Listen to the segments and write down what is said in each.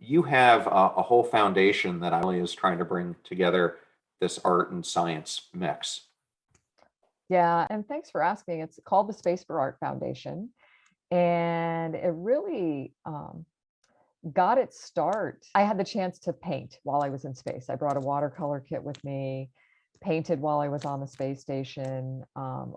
you have a whole foundation that really is trying to bring together this art and science mix. Yeah, and thanks for asking. It's called the Space for Art Foundation, and it really got its start. I had the chance to paint while I was in space. I brought a watercolor kit with me, painted while I was on the space station,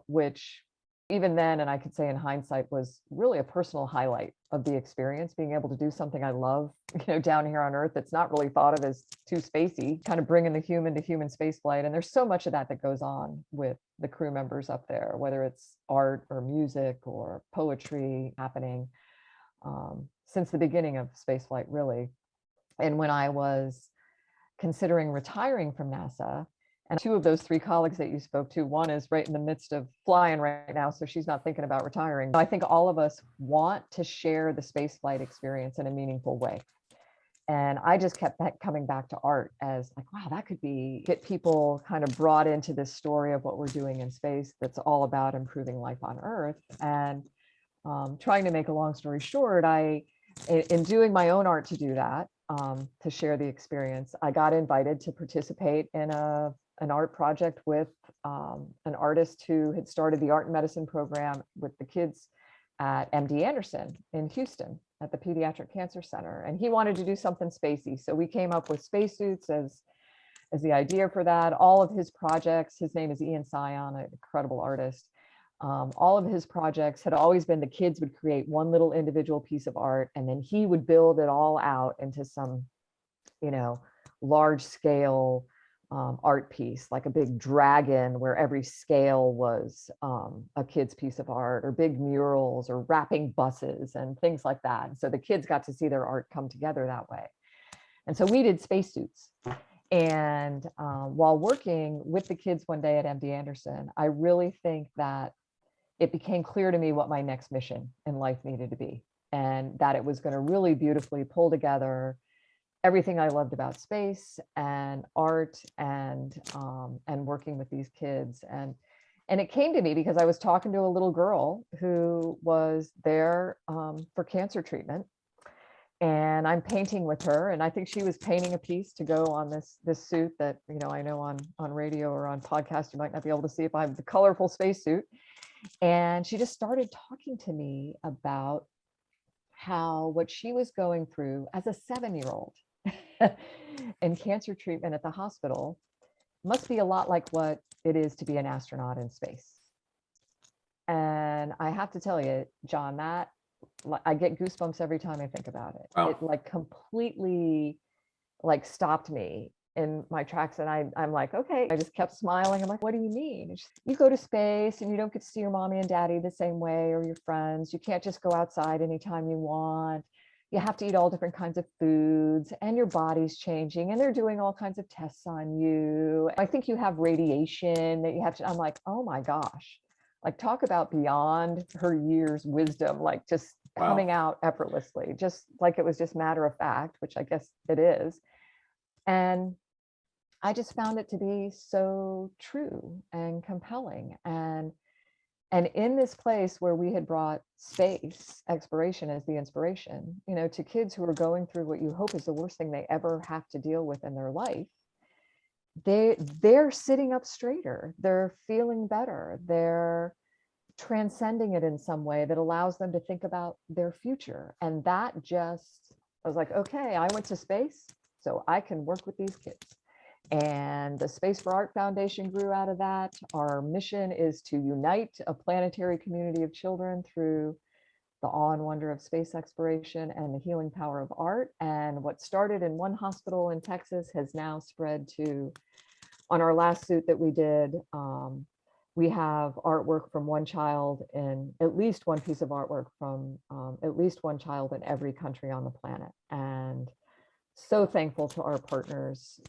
which even then, and I could say in hindsight, was really a personal highlight of the experience, being able to do something I love, down here on Earth. It's not really thought of as too spacey, kind of bringing the human to human space flight. And there's so much of that that goes on with the crew members up there, whether it's art or music or poetry happening since the beginning of spaceflight, really. And when I was considering retiring from NASA, and two of those three colleagues that you spoke to, one is right in the midst of flying right now, so she's not thinking about retiring. I think all of us want to share the spaceflight experience in a meaningful way. And I just kept coming back to art as like, wow, that could be, get people kind of brought into this story of what we're doing in space that's all about improving life on Earth. And trying to make a long story short, in doing my own art to do that, to share the experience, I got invited to participate in an art project with an artist who had started the art and medicine program with the kids at MD Anderson in Houston at the Pediatric Cancer Center. And he wanted to do something spacey. So we came up with spacesuits as the idea for that. All of his projects, his name is Ian Sion, an incredible artist. All of his projects had always been the kids would create one little individual piece of art, and then he would build it all out into some, large scale art piece, like a big dragon where every scale was a kid's piece of art, or big murals, or wrapping buses and things like that. And so the kids got to see their art come together that way. And so we did spacesuits. And while working with the kids one day at MD Anderson, I really think that it became clear to me what my next mission in life needed to be, and that it was going to really beautifully pull together everything I loved about space and art and working with these kids. And it came to me because I was talking to a little girl who was there for cancer treatment, and I'm painting with her, and I think she was painting a piece to go on this suit that I know on radio or on podcast you might not be able to see if I have the colorful spacesuit. And she just started talking to me about how what she was going through as a 7-year-old in cancer treatment at the hospital must be a lot like what it is to be an astronaut in space. And I have to tell you, John, that I get goosebumps every time I think about it. Wow. It like completely stopped me in my tracks. And I'm like, okay, I just kept smiling. I'm like, what do you mean? You go to space and you don't get to see your mommy and daddy the same way, or your friends. You can't just go outside anytime you want. You have to eat all different kinds of foods, and your body's changing, and they're doing all kinds of tests on you. I think you have radiation that you have to, I'm like, oh my gosh, like talk about beyond her years wisdom, like just coming Wow. out effortlessly, just like it was just matter of fact, which I guess it is. And I just found it to be so true and compelling. And in this place where we had brought space exploration as the inspiration, to kids who are going through what you hope is the worst thing they ever have to deal with in their life, they're sitting up straighter, they're feeling better, they're transcending it in some way that allows them to think about their future. And that just, I was like, okay, I went to space, so I can work with these kids. And the Space for Art Foundation grew out of that. Our mission is to unite a planetary community of children through the awe and wonder of space exploration and the healing power of art. And what started in one hospital in Texas has now spread to, on our last suit that we did, we have artwork from one child, in at least one piece of artwork from at least one child in every country on the planet. And so thankful to our partners,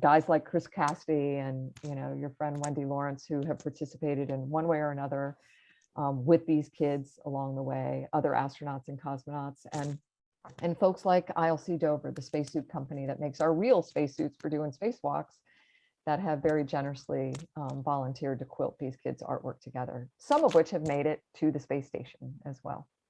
guys like Chris Cassidy and, your friend Wendy Lawrence, who have participated in one way or another with these kids along the way, other astronauts and cosmonauts, and folks like ILC Dover, the spacesuit company that makes our real spacesuits for doing spacewalks, that have very generously volunteered to quilt these kids' artwork together, some of which have made it to the space station as well.